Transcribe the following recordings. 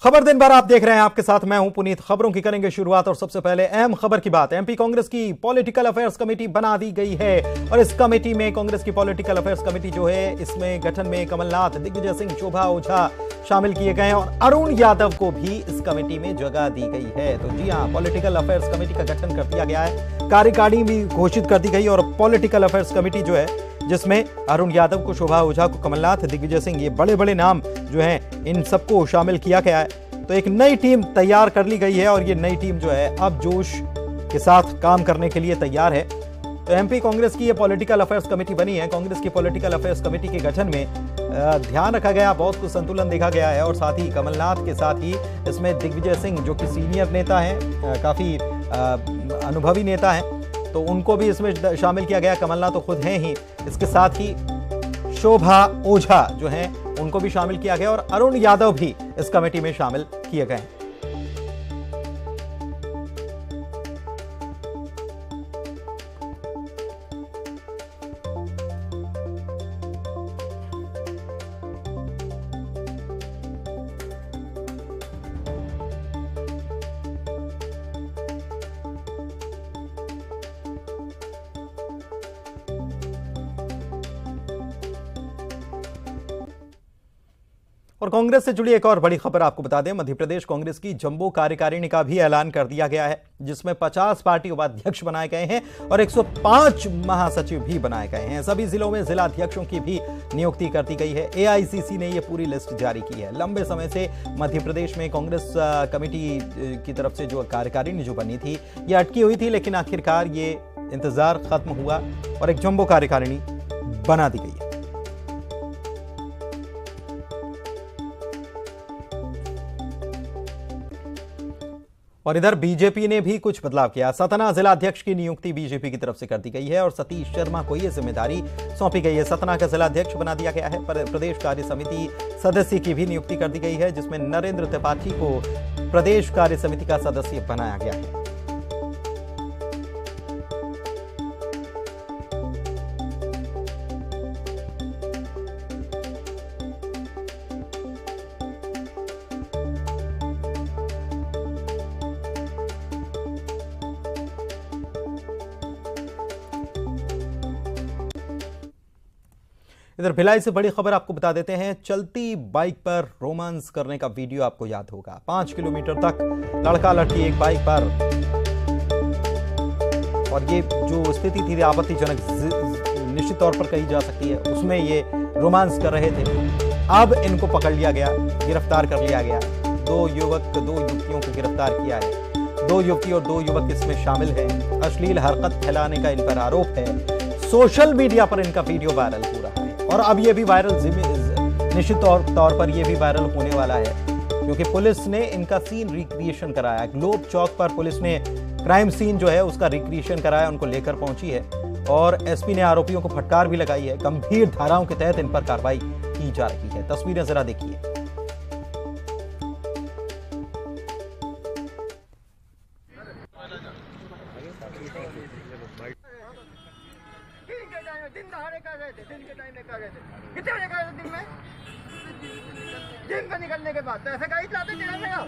खबर दिन भर आप देख रहे हैं, आपके साथ मैं हूं पुनीत। खबरों की करेंगे शुरुआत और सबसे पहले अहम खबर की बात। एमपी कांग्रेस की पॉलिटिकल अफेयर्स कमेटी बना दी गई है और इस कमेटी में कांग्रेस की पॉलिटिकल अफेयर्स कमेटी जो है, इसमें गठन में कमलनाथ, दिग्विजय सिंह, शोभा ओझा शामिल किए गए हैं और अरुण यादव को भी इस कमेटी में जगह दी गई है। तो जी हां, पॉलिटिकल अफेयर्स कमेटी का गठन कर दिया गया है, कार्यकारिणी भी घोषित कर दी गई और पॉलिटिकल अफेयर्स कमेटी जो है, जिसमें अरुण यादव को, शोभा ओझा को, कमलनाथ, दिग्विजय सिंह, ये बड़े बड़े नाम जो हैं, इन सबको शामिल किया गया है। तो एक नई टीम तैयार कर ली गई है और ये नई टीम जो है अब जोश के साथ काम करने के लिए तैयार है। तो एमपी कांग्रेस की ये पॉलिटिकल अफेयर्स कमेटी बनी है। कांग्रेस की पॉलिटिकल अफेयर्स कमेटी के गठन में ध्यान रखा गया, बहुत कुछ संतुलन देखा गया है और साथ ही कमलनाथ के साथ ही इसमें दिग्विजय सिंह जो कि सीनियर नेता हैं, काफी अनुभवी नेता हैं, तो उनको भी इसमें शामिल किया गया। कमलनाथ तो खुद हैं ही, इसके साथ ही शोभा ओझा जो हैं उनको भी शामिल किया गया और अरुण यादव भी इस कमेटी में शामिल किए गए। और कांग्रेस से जुड़ी एक और बड़ी खबर आपको बता दें, मध्य प्रदेश कांग्रेस की जंबो कार्यकारिणी का भी ऐलान कर दिया गया है, जिसमें 50 पार्टी उपाध्यक्ष बनाए गए हैं और 105 महासचिव भी बनाए गए हैं। सभी जिलों में जिला अध्यक्षों की भी नियुक्ति कर दी गई है। एआईसीसी ने यह पूरी लिस्ट जारी की है। लंबे समय से मध्य प्रदेश में कांग्रेस कमेटी की तरफ से जो कार्यकारिणी जो बनी थी, यह अटकी हुई थी, लेकिन आखिरकार ये इंतजार खत्म हुआ और एक जंबो कार्यकारिणी बना दी गई है। और इधर बीजेपी ने भी कुछ बदलाव किया। सतना जिला अध्यक्ष की नियुक्ति बीजेपी की तरफ से कर दी गई है और सतीश शर्मा को यह जिम्मेदारी सौंपी गई है। सतना का जिला अध्यक्ष बना दिया गया है। प्रदेश कार्य समिति सदस्य की भी नियुक्ति कर दी गई है, जिसमें नरेंद्र त्रिपाठी को प्रदेश कार्य समिति का सदस्य बनाया गया है। इधर भिलाई से बड़ी खबर आपको बता देते हैं। चलती बाइक पर रोमांस करने का वीडियो आपको याद होगा। 5 किलोमीटर तक लड़का लड़की एक बाइक पर, और ये जो स्थिति थी आपत्तिजनक निश्चित तौर पर कही जा सकती है, उसमें ये रोमांस कर रहे थे। अब इनको पकड़ लिया गया, गिरफ्तार कर लिया गया। 2 युवतियों को गिरफ्तार किया है। 2 युवती और 2 युवक इसमें शामिल हैं। अश्लील हरकत फैलाने का इन पर आरोप है। सोशल मीडिया पर इनका वीडियो वायरल हो रहा है और अब ये भी वायरल निश्चित तौर पर ये भी वायरल होने वाला है, क्योंकि पुलिस ने इनका सीन रिक्रिएशन कराया। ग्लोब चौक पर पुलिस ने क्राइम सीन जो है उसका रिक्रिएशन कराया, उनको लेकर पहुंची है और एसपी ने आरोपियों को फटकार भी लगाई है। गंभीर धाराओं के तहत इन पर कार्रवाई की जा रही है। तस्वीरें जरा देखिए। दिन दहाड़े कर रहे थे, दिन के टाइम में कर रहे थे। कितने बजे कर रहे थे दिन में? जिम का निकलने के बाद। ऐसे गाड़ी चलाते हो?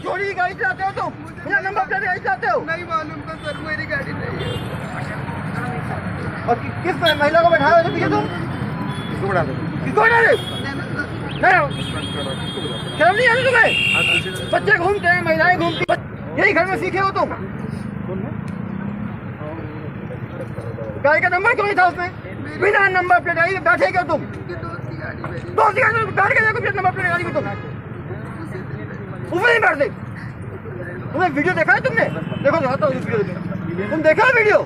चोरी की गाड़ी चलाते हो तुम? बिना नंबर प्लेट गाड़ी चलाते हो? नहीं मालूम था सर, मेरी गाड़ी नहीं है। और किस महिला को बैठाए हो पीछे तुम? किसको बैठा दे? शर्म नहीं आती तुम्हें? बच्चे घूमते हैं, महिलाएं घूमती, यही घर में सीखे हो तुम? गाड़ी का नंबर क्यों नहीं था उसमें? बिना नंबर प्लेट गाड़ी बैठे क्यों तुम? दोस्त की गाड़ी बैठ के देखो, नंबर प्लेट गाड़ी में तुम ऊपर नहीं बैठते। तुमने वीडियो देखा है? तुमने देखो, दिखाता हूँ वीडियो। तुम देखा है वीडियो?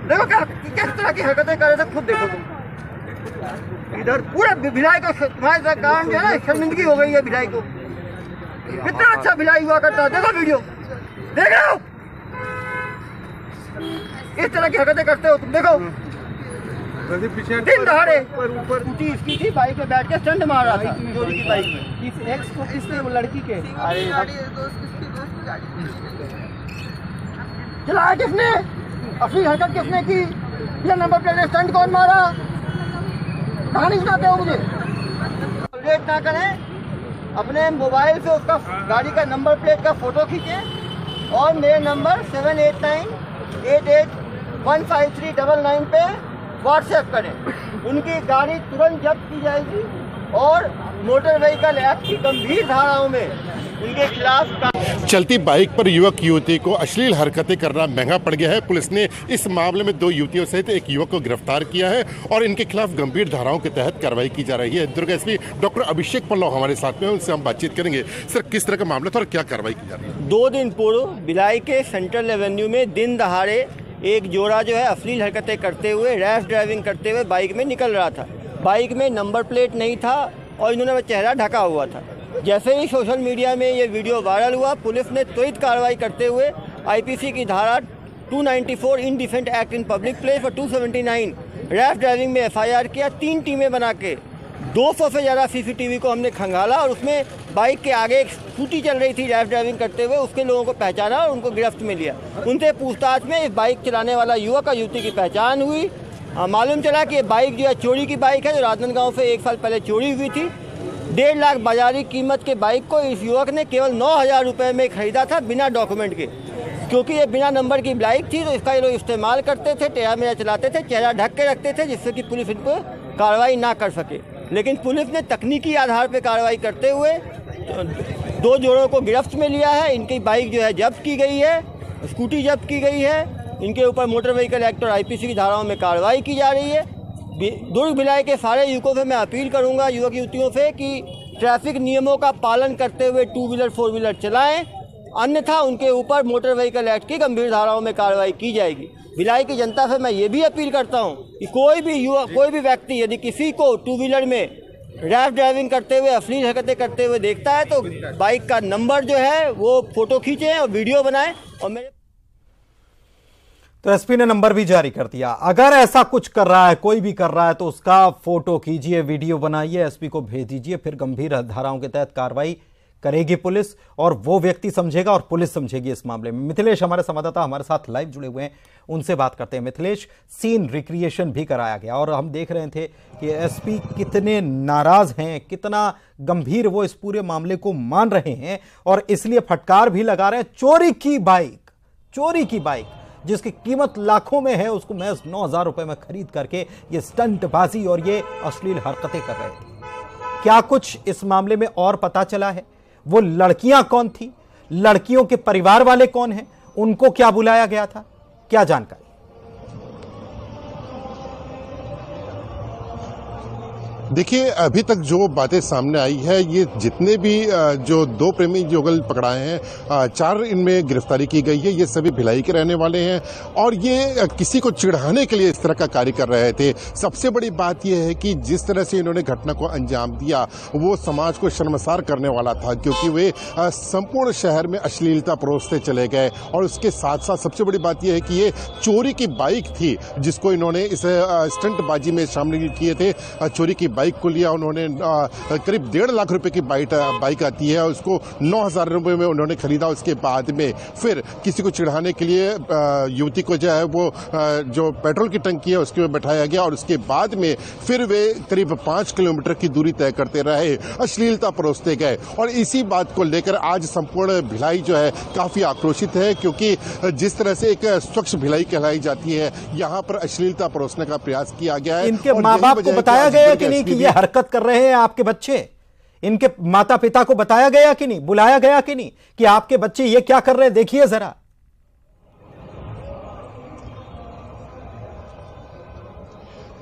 देखो क्या किस तरह की हरकतें कर रहे थे, खुद देखो तुम। इधर पूरा भिलाई को तुम्हारे कारण जो है ना, शर्मिंदगी हो गई है भिलाई को। कितना अच्छा भिलाई हुआ करता है, देखो वीडियो देख रहे हो? इस तरह की हरकतें करते हो तुम, देखो। दिन दहाड़े ऊपर इसकी थी, बाइक में बैठ के स्टंट मार रहा था चोरी की बाइक में। इस एक्स को, इसने लड़की के चलाया किसने? असली हरकत किसने की? ये नंबर प्लेट स्टंट कौन मारा? कहानी सुनाते हो मुझे। लेट ना करें, अपने मोबाइल से उसका गाड़ी का नंबर प्लेट का फोटो खींचे और मेरे नंबर 7898815399 पे व्हाट्सएप करें। उनकी गाड़ी तुरंत जब्त की जाएगी और मोटर व्हीकल एक्ट की गंभीर धाराओं में उनके खिलाफ चलती बाइक पर युवक युवती को अश्लील हरकतें करना महंगा पड़ गया है। पुलिस ने इस मामले में 2 युवतियों सहित एक युवक को गिरफ्तार किया है और इनके खिलाफ गंभीर धाराओं के तहत कार्रवाई की जा रही है। दुर्ग एसपी डॉक्टर अभिषेक पल्लव हमारे साथ में, उनसे हम बातचीत करेंगे। सर, किस तरह का मामला था और क्या कार्रवाई की जा रही है? 2 दिन पूर्व भिलाई के सेंट्रल एवेन्यू में दिन दहाड़े एक जोड़ा जो है अश्लील हरकतें करते हुए, रैश ड्राइविंग करते हुए बाइक में निकल रहा था। बाइक में नंबर प्लेट नहीं था और इन्होंने चेहरा ढका हुआ था। जैसे ही सोशल मीडिया में ये वीडियो वायरल हुआ, पुलिस ने त्वरित कार्रवाई करते हुए आईपीसी की धारा 294 इनडिफेंट एक्ट इन पब्लिक प्लेस और 279 रैश ड्राइविंग में एफआईआर किया। 3 टीमें बना के 200 से ज़्यादा सीसीटीवी को हमने खंगाला और उसमें बाइक के आगे एक स्कूटी चल रही थी रैश ड्राइविंग करते हुए, उसके लोगों को पहचाना और उनको गिरफ्त में लिया। उनसे पूछताछ में इस बाइक चलाने वाला युवक और युवती की पहचान हुई। मालूम चला कि ये बाइक जो है चोरी की बाइक है, जो राजनांदगांव से 1 साल पहले चोरी हुई थी। 1.5 लाख बाजारी कीमत के बाइक को इस युवक ने केवल 9,000 रुपये में खरीदा था, बिना डॉक्यूमेंट के। क्योंकि ये बिना नंबर की बाइक थी तो इसका ये लोग इस्तेमाल करते थे, टेढ़ा मेढ़ा चलाते थे, चेहरा ढक के रखते थे, जिससे कि पुलिस इन पर कार्रवाई ना कर सके। लेकिन पुलिस ने तकनीकी आधार पर कार्रवाई करते हुए 2 जोड़ों को गिरफ्त में लिया है। इनकी बाइक जो है जब्त की गई है, स्कूटी जब्त की गई है। इनके ऊपर मोटर व्हीकल एक्ट और आईपीसी की धाराओं में कार्रवाई की जा रही है। दुर्ग भिलाई के सारे युवकों से मैं अपील करूंगा, युवक युवतियों से, कि ट्रैफिक नियमों का पालन करते हुए 2 व्हीलर 4 व्हीलर चलाएं, अन्यथा उनके ऊपर मोटर व्हीकल एक्ट की गंभीर धाराओं में कार्रवाई की जाएगी। भिलाई की जनता से मैं ये भी अपील करता हूं कि कोई भी व्यक्ति यदि किसी को 2 व्हीलर में रैश ड्राइविंग करते हुए, अश्लील हरकतें करते हुए देखता है तो बाइक का नंबर जो है वो फोटो खींचें और वीडियो बनाएं। और मेरे तो एसपी ने नंबर भी जारी कर दिया। अगर ऐसा कुछ कर रहा है, कोई भी कर रहा है, तो उसका फोटो कीजिए, वीडियो बनाइए, एसपी को भेज दीजिए, फिर गंभीर धाराओं के तहत कार्रवाई करेगी पुलिस और वो व्यक्ति समझेगा और पुलिस समझेगी इस मामले में। मिथिलेश हमारे संवाददाता हमारे साथ लाइव जुड़े हुए हैं, उनसे बात करते हैं। मिथिलेश, सीन रिक्रिएशन भी कराया गया और हम देख रहे थे कि एसपी कितने नाराज हैं, कितना गंभीर वो इस पूरे मामले को मान रहे हैं और इसलिए फटकार भी लगा रहे हैं। चोरी की बाइक जिसकी कीमत लाखों में है, उसको महज 9,000 रुपए में खरीद करके ये स्टंटबाजी और ये अश्लील हरकतें कर रहे थे। क्या कुछ इस मामले में और पता चला है? वो लड़कियां कौन थी, लड़कियों के परिवार वाले कौन हैं, उनको क्या बुलाया गया था, क्या जानकारी? देखिए, अभी तक जो बातें सामने आई है, ये जितने भी जो 2 प्रेमी युगल पकड़ाए हैं, 4 इनमें गिरफ्तारी की गई है। ये सभी भिलाई के रहने वाले हैं और ये किसी को चिढ़ाने के लिए इस तरह का कार्य कर रहे थे। सबसे बड़ी बात यह है कि जिस तरह से इन्होंने घटना को अंजाम दिया वो समाज को शर्मसार करने वाला था, क्योंकि वे संपूर्ण शहर में अश्लीलता परोसते चले गए। और उसके साथ साथ सबसे बड़ी बात यह है कि ये चोरी की बाइक थी जिसको इन्होंने इस स्टंटबाजी में शामिल किए थे। चोरी की बाइक को लिया उन्होंने, करीब 1.5 लाख रुपए की बाइक आती है, उसको 9,000 रुपए में उन्होंने खरीदा। उसके बाद में फिर किसी को चिढ़ाने के लिए युवती को जो है वो जो पेट्रोल की टंकी है उसके में बैठाया गया और उसके बाद में फिर वे करीब 5 किलोमीटर की दूरी तय करते रहे, अश्लीलता परोसते गए। और इसी बात को लेकर आज संपूर्ण भिलाई जो है काफी आक्रोशित है, क्योंकि जिस तरह से एक स्वच्छ भिलाई कहलाई जाती है, यहाँ पर अश्लीलता परोसने का प्रयास किया गया है। इनके माँ बाप को बताया गया कि नहीं कि ये हरकत कर रहे हैं आपके बच्चे? इनके माता पिता को बताया गया कि नहीं, बुलाया गया कि नहीं कि आपके बच्चे ये क्या कर रहे हैं, देखिए जरा?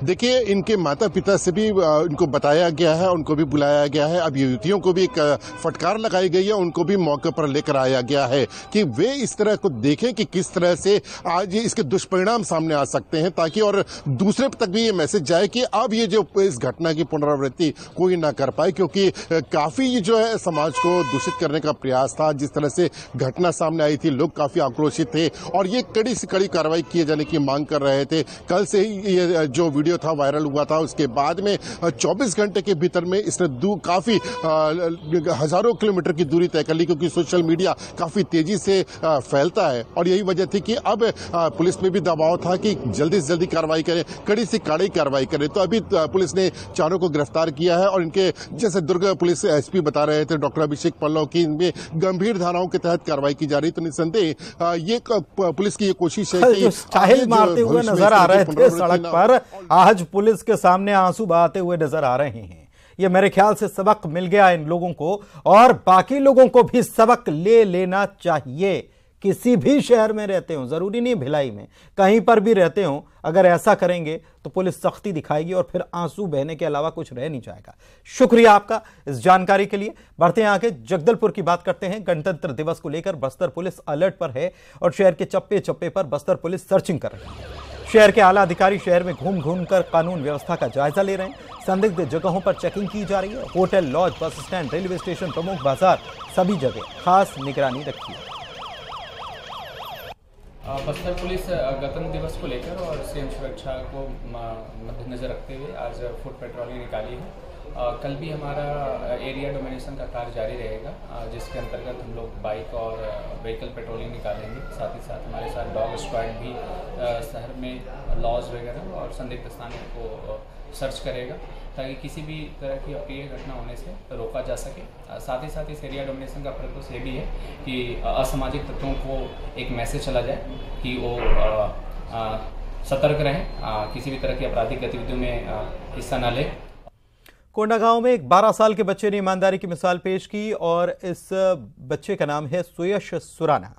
देखिए, इनके माता पिता से भी इनको बताया गया है, उनको भी बुलाया गया है। अब युवतियों को भी एक फटकार लगाई गई है, उनको भी मौके पर लेकर आया गया है कि वे इस तरह को देखें कि किस तरह से आज इसके दुष्परिणाम सामने आ सकते हैं, ताकि और दूसरे तक भी ये मैसेज जाए कि अब ये जो इस घटना की पुनरावृत्ति कोई ना कर पाए, क्योंकि काफी जो है समाज को दूषित करने का प्रयास था। जिस तरह से घटना सामने आई थी, लोग काफी आक्रोशित थे और ये कड़ी से कड़ी कार्रवाई किए जाने की मांग कर रहे थे। कल से ही ये जो वीडियो वीडियो था वायरल हुआ था। उसके बाद में 24 घंटे के भीतर में इसने काफी हजारों किलोमीटर की दूरी तय कर ली, क्योंकि सोशल मीडिया काफी तेजी से फैलता है। और यही वजह थी कि अब पुलिस में भी दबाव था कि जल्दी से जल्दी कार्रवाई करें, कड़ी से कड़ी कार्रवाई करें। तो अभी पुलिस ने चारों को गिरफ्तार किया है और इनके जैसे दुर्ग पुलिस एसपी बता रहे थे डॉक्टर अभिषेक पल्लव की इनमें गंभीर धाराओं के तहत कार्रवाई की जा रही। तो निसंदेह ये पुलिस की ये कोशिश है कि स्टाइल मारते हुए नजर आ रहे थे सड़क पर, आज पुलिस के सामने आंसू बहाते हुए नजर आ रहे हैं। ये मेरे ख्याल से सबक मिल गया इन लोगों को, और बाकी लोगों को भी सबक ले लेना चाहिए। किसी भी शहर में रहते हो, जरूरी नहीं भिलाई में, कहीं पर भी रहते हो, अगर ऐसा करेंगे तो पुलिस सख्ती दिखाएगी और फिर आंसू बहने के अलावा कुछ रह नहीं जाएगा। शुक्रिया आपका इस जानकारी के लिए। बढ़ते हैं आगे, जगदलपुर की बात करते हैं। गणतंत्र दिवस को लेकर बस्तर पुलिस अलर्ट पर है और शहर के चप्पे चप्पे पर बस्तर पुलिस सर्चिंग कर रही है। शहर के आला अधिकारी शहर में घूम घूम कर कानून व्यवस्था का जायजा ले रहे हैं। संदिग्ध जगहों पर चेकिंग की जा रही है। Hotel, lodge, bus stand, railway station, प्रमुख बाजार, सभी जगह खास निगरानी रखी है। बस्तर पुलिस गणतंत्र दिवस को लेकर और सीएम सुरक्षा को मद्देनजर रखते हुए आज फुट पेट्रोलिंग निकाली है। कल भी हमारा एरिया डोमिनेशन का कार्य जारी रहेगा, जिसके अंतर्गत हम लोग बाइक और व्हीकल पेट्रोलिंग निकालेंगे। साथ ही साथ हमारे साथ डॉग स्क्वाड भी शहर में लॉज वगैरह और संदिग्ध स्थानों को सर्च करेगा, ताकि किसी भी तरह की अप्रिय घटना होने से रोका जा सके। साथ ही साथ इस एरिया डोमिनेशन का पर्पस ये भी है कि असामाजिक तत्वों को एक मैसेज चला जाए कि वो सतर्क रहें, किसी भी तरह की आपराधिक गतिविधियों में हिस्सा न लें। कोंडागांव में एक 12 साल के बच्चे ने ईमानदारी की मिसाल पेश की और इस बच्चे का नाम है सुयश सुराना।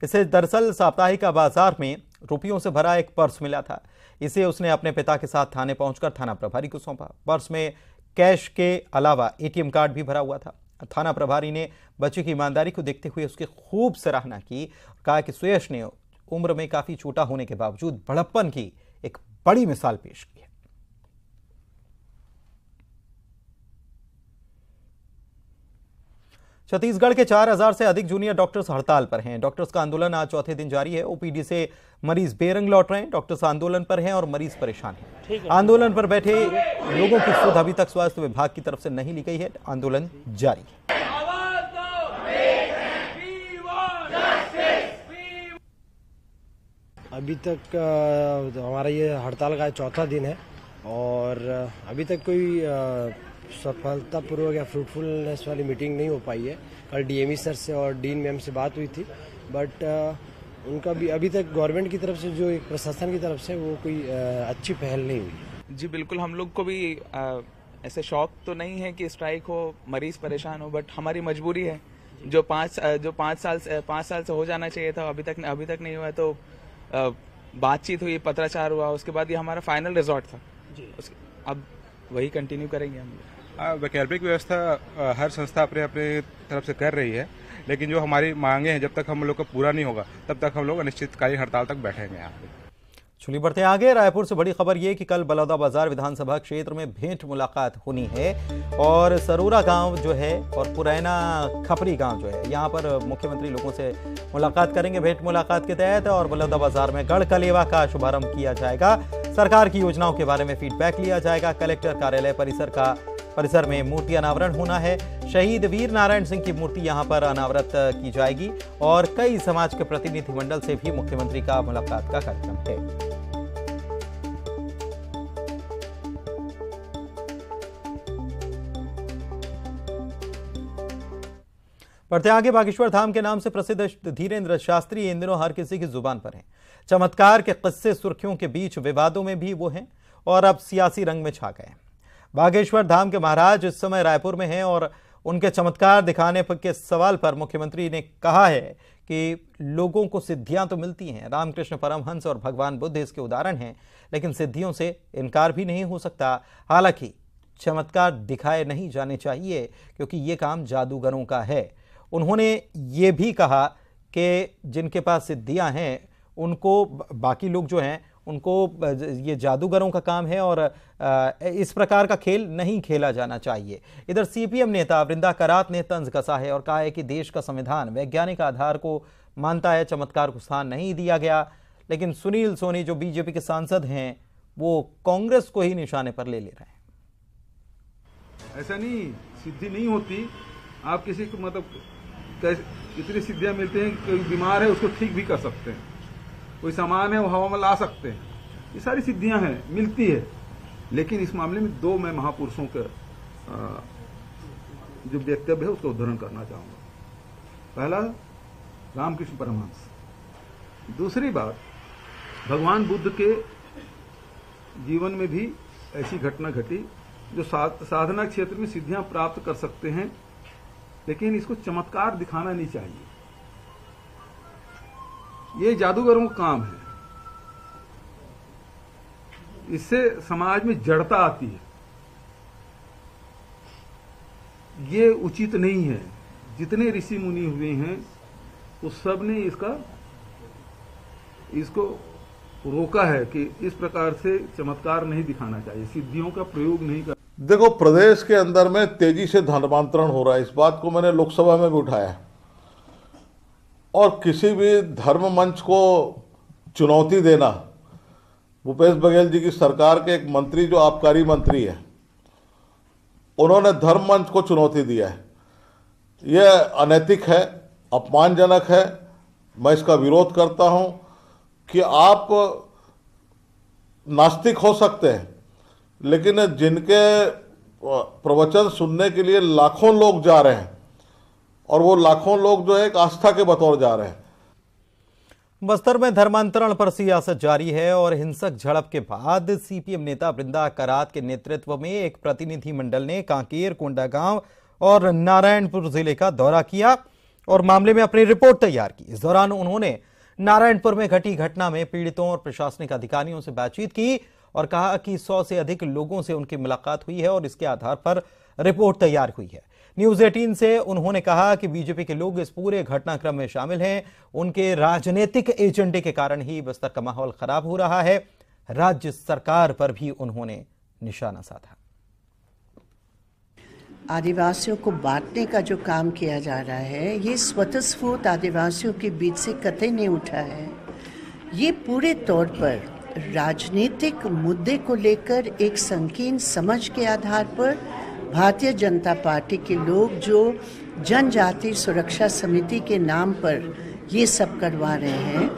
इसे दरअसल साप्ताहिक बाजार में रुपयों से भरा एक पर्स मिला था। इसे उसने अपने पिता के साथ थाने पहुंचकर थाना प्रभारी को सौंपा। पर्स में कैश के अलावा एटीएम कार्ड भी भरा हुआ था। थाना प्रभारी ने बच्चे की ईमानदारी को देखते हुए उसकी खूब सराहना की, कहा कि सुयश ने उम्र में काफी छोटा होने के बावजूद बड़प्पन की एक बड़ी मिसाल पेश की है। छत्तीसगढ़ के 4000 से अधिक जूनियर डॉक्टर्स हड़ताल पर हैं। डॉक्टर्स का आंदोलन आज चौथे दिन जारी है। ओपीडी से मरीज बेरंग लौट रहे हैं। डॉक्टर्स आंदोलन पर हैं और मरीज परेशान हैं। आंदोलन पर बैठे लोगों की सुध अभी तक स्वास्थ्य विभाग की तरफ से नहीं ली गई है। आंदोलन जारी है। अभी तक हमारा ये हड़ताल का चौथा दिन है और अभी तक कोई सफलतापूर्वक या फ्रूटफुलनेस वाली मीटिंग नहीं हो पाई है। कल डीएमई सर से और डीन मैम से बात हुई थी, बट उनका भी अभी तक गवर्नमेंट की तरफ से जो एक प्रशासन की तरफ से वो कोई अच्छी पहल नहीं हुई। जी बिल्कुल, हम लोग को भी ऐसे शौक तो नहीं है कि स्ट्राइक हो, मरीज परेशान हो, बट हमारी मजबूरी है। जो पाँच साल से हो जाना चाहिए था अभी तक नहीं हुआ। तो बातचीत हुई, पत्राचार हुआ, उसके बाद ये हमारा फाइनल रिजॉर्ट था। अब वही कंटिन्यू करेंगे हम लोग। वैकल्पिक व्यवस्था हर संस्था अपने अपने तरफ से कर रही है, लेकिन जो हमारी मांगे हैं जब तक हम लोग का पूरा नहीं होगा तब तक हम लोग अनिश्चितकालीन हड़ताल तक बैठेंगे यहाँ पे। चलिए बढ़ते हैं आगे। रायपुर से बड़ी खबर यह कि कल बलौदाबाजार विधानसभा क्षेत्र में भेंट मुलाकात होनी है और सरोरा गांव जो है और पुरैना खपरी गांव जो है, यहां पर मुख्यमंत्री लोगों से मुलाकात करेंगे भेंट मुलाकात के तहत। और बलौदाबाजार में गढ़ कलेवा का शुभारंभ किया जाएगा। सरकार की योजनाओं के बारे में फीडबैक लिया जाएगा। कलेक्टर कार्यालय परिसर में मूर्ति अनावरण होना है। शहीद वीर नारायण सिंह की मूर्ति यहां पर अनावरत की जाएगी और कई समाज के प्रतिनिधिमंडल से भी मुख्यमंत्री का मुलाकात का कार्यक्रम है। बढ़ते आगे, बागेश्वर धाम के नाम से प्रसिद्ध धीरेन्द्र शास्त्री इन दिनों हर किसी की जुबान पर हैं। चमत्कार के किस्से सुर्खियों के बीच विवादों में भी वो हैं और अब सियासी रंग में छा गए। बागेश्वर धाम के महाराज इस समय रायपुर में हैं और उनके चमत्कार दिखाने के सवाल पर मुख्यमंत्री ने कहा है कि लोगों को सिद्धियां तो मिलती हैं, रामकृष्ण परमहंस और भगवान बुद्ध इसके उदाहरण हैं, लेकिन सिद्धियों से इनकार भी नहीं हो सकता। हालांकि चमत्कार दिखाए नहीं जाने चाहिए क्योंकि ये काम जादूगरों का है। उन्होंने ये भी कहा कि जिनके पास सिद्धियां हैं उनको, बाकी लोग जो हैं उनको ये जादूगरों का काम है और इस प्रकार का खेल नहीं खेला जाना चाहिए। इधर सीपीएम नेता वृंदा करात ने तंज कसा है और कहा है कि देश का संविधान वैज्ञानिक आधार को मानता है, चमत्कार को स्थान नहीं दिया गया। लेकिन सुनील सोनी जो बीजेपी के सांसद हैं वो कांग्रेस को ही निशाने पर ले रहे हैं। ऐसा नहीं, सिद्धि नहीं होती। आप किसी को मतलब इतनी सिद्धियां मिलती हैं, कोई बीमार है उसको ठीक भी कर सकते हैं, कोई सामान है वो हवा में ला सकते हैं, ये सारी सिद्धियां हैं, मिलती है। लेकिन इस मामले में दो मैं महापुरुषों का जो वक्तव्य है उसका उद्धरण करना चाहूंगा। पहला रामकृष्ण परमहंस, दूसरी बात भगवान बुद्ध के जीवन में भी ऐसी घटना घटी जो साधना क्षेत्र में सिद्धियां प्राप्त कर सकते हैं, लेकिन इसको चमत्कार दिखाना नहीं चाहिए। ये जादूगरों का काम है, इससे समाज में जड़ता आती है, ये उचित नहीं है। जितने ऋषि मुनि हुए हैं उस सब ने इसको रोका है कि इस प्रकार से चमत्कार नहीं दिखाना चाहिए, सिद्धियों का प्रयोग नहीं कर। देखो, प्रदेश के अंदर में तेजी से धर्मांतरण हो रहा है, इस बात को मैंने लोकसभा में भी उठाया और किसी भी धर्म मंच को चुनौती देना, भूपेश बघेल जी की सरकार के एक मंत्री जो आबकारी मंत्री है, उन्होंने धर्म मंच को चुनौती दिया है। यह अनैतिक है, अपमानजनक है। मैं इसका विरोध करता हूं कि आप नास्तिक हो सकते हैं, लेकिन जिनके प्रवचन सुनने के लिए लाखों लोग जा रहे हैं और वो लाखों लोग जो है एक आस्था के बतौर जा रहे हैं। बस्तर में धर्मांतरण पर सियासत जारी है और हिंसक झड़प के बाद सीपीएम नेता बृंदा करात के नेतृत्व में एक प्रतिनिधिमंडल ने कांकेर, कोंडागांव और नारायणपुर जिले का दौरा किया और मामले में अपनी रिपोर्ट तैयार की। इस दौरान उन्होंने नारायणपुर में घटी घटना में पीड़ितों और प्रशासनिक अधिकारियों से बातचीत की और कहा कि 100 से अधिक लोगों से उनकी मुलाकात हुई है और इसके आधार पर रिपोर्ट तैयार हुई है। न्यूज 18 से उन्होंने कहा कि बीजेपी के लोग इस पूरे घटनाक्रम में शामिल हैं, उनके राजनीतिक एजेंडे के कारण ही बस्तर का माहौल खराब हो रहा है। राज्य सरकार पर भी उन्होंने निशाना साधा। आदिवासियों को बांटने का जो काम किया जा रहा है, ये स्वतःस्फूर्त आदिवासियों के बीच से कतई नहीं उठा है। ये पूरे तौर पर राजनीतिक मुद्दे को लेकर एक संकीर्ण समझ के आधार पर भारतीय जनता पार्टी के लोग जो जनजाति सुरक्षा समिति के नाम पर ये सब करवा रहे हैं,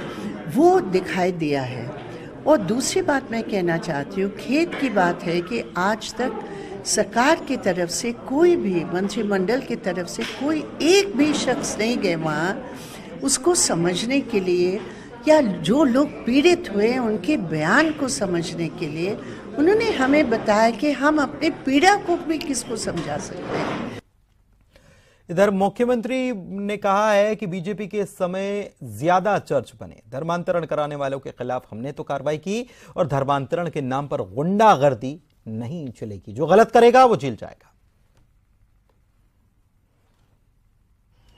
वो दिखाई दिया है। और दूसरी बात मैं कहना चाहती हूँ, खेद की बात है कि आज तक सरकार की तरफ से कोई भी, मंत्रिमंडल की तरफ से कोई एक भी शख्स नहीं गए वहाँ उसको समझने के लिए, या जो लोग पीड़ित हुए उनके बयान को समझने के लिए। उन्होंने हमें बताया कि हम अपने पीड़ा को भी किसको समझा सकते हैं। इधर मुख्यमंत्री ने कहा है कि बीजेपी के समय ज्यादा चर्च बने, धर्मांतरण कराने वालों के खिलाफ हमने तो कार्रवाई की और धर्मांतरण के नाम पर गुंडागर्दी नहीं चलेगी, जो गलत करेगा वो जेल जाएगा।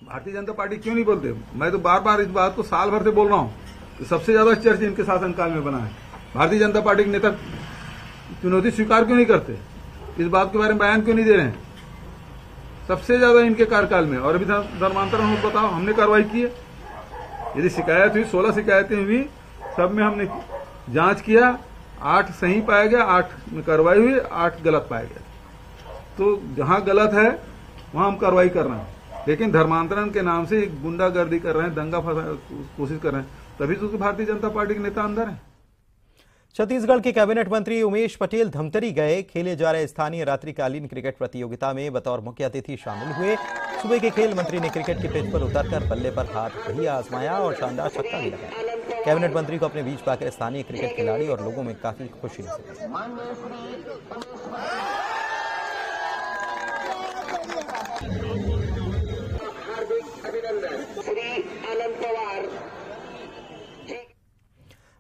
भारतीय जनता पार्टी क्यों नहीं बोलते? मैं तो बार बार इस बात को साल भर से बोल रहा हूं कि सबसे ज्यादा चर्च इनके शासनकाल में बना है। भारतीय जनता पार्टी के नेता चुनौती स्वीकार क्यों नहीं करते? इस बात के बारे में बयान क्यों नहीं दे रहे हैं? सबसे ज्यादा इनके कार्यकाल में। और अभी धर्मांतरण हो, बताओ, हमने कार्रवाई की है। यदि शिकायत हुई, 16 शिकायतें हुई, सब में हमने जांच किया, 8 सही पाया गया, 8 में कार्रवाई हुई, 8 गलत पाया गया। तो जहां गलत है वहां हम कार्रवाई कर रहे हैं, लेकिन धर्मांतरण के नाम से गुंडागर्दी कर रहे हैं, दंगा फंसा कोशिश कर रहे हैं, तभी तो भारतीय जनता पार्टी के नेता अंदर है। छत्तीसगढ़ के कैबिनेट मंत्री उमेश पटेल धमतरी गए। खेले जा रहे स्थानीय रात्रिकालीन क्रिकेट प्रतियोगिता में बतौर मुख्य अतिथि शामिल हुए। सुबह के खेल मंत्री ने क्रिकेट के पिच पर उतरकर बल्ले पर हाथ भी आजमाया और शानदार छक्का भी लगाया। कैबिनेट मंत्री को अपने बीच पाकर स्थानीय क्रिकेट खिलाड़ी और लोगों में काफी खुशी नजर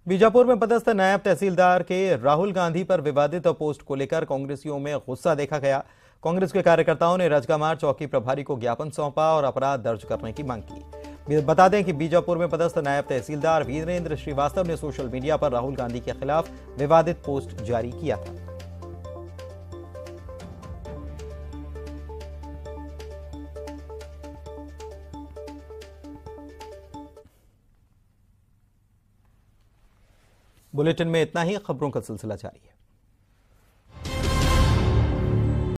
बीजापुर में पदस्थ नायब तहसीलदार के राहुल गांधी पर विवादित पोस्ट को लेकर कांग्रेसियों में गुस्सा देखा गया। कांग्रेस के कार्यकर्ताओं ने रजगामार चौकी प्रभारी को ज्ञापन सौंपा और अपराध दर्ज करने की मांग की। बता दें कि बीजापुर में पदस्थ नायब तहसीलदार वीरेंद्र श्रीवास्तव ने सोशल मीडिया पर राहुल गांधी के खिलाफ विवादित पोस्ट जारी किया था। बुलेटिन में इतना ही, खबरों का सिलसिला जारी है।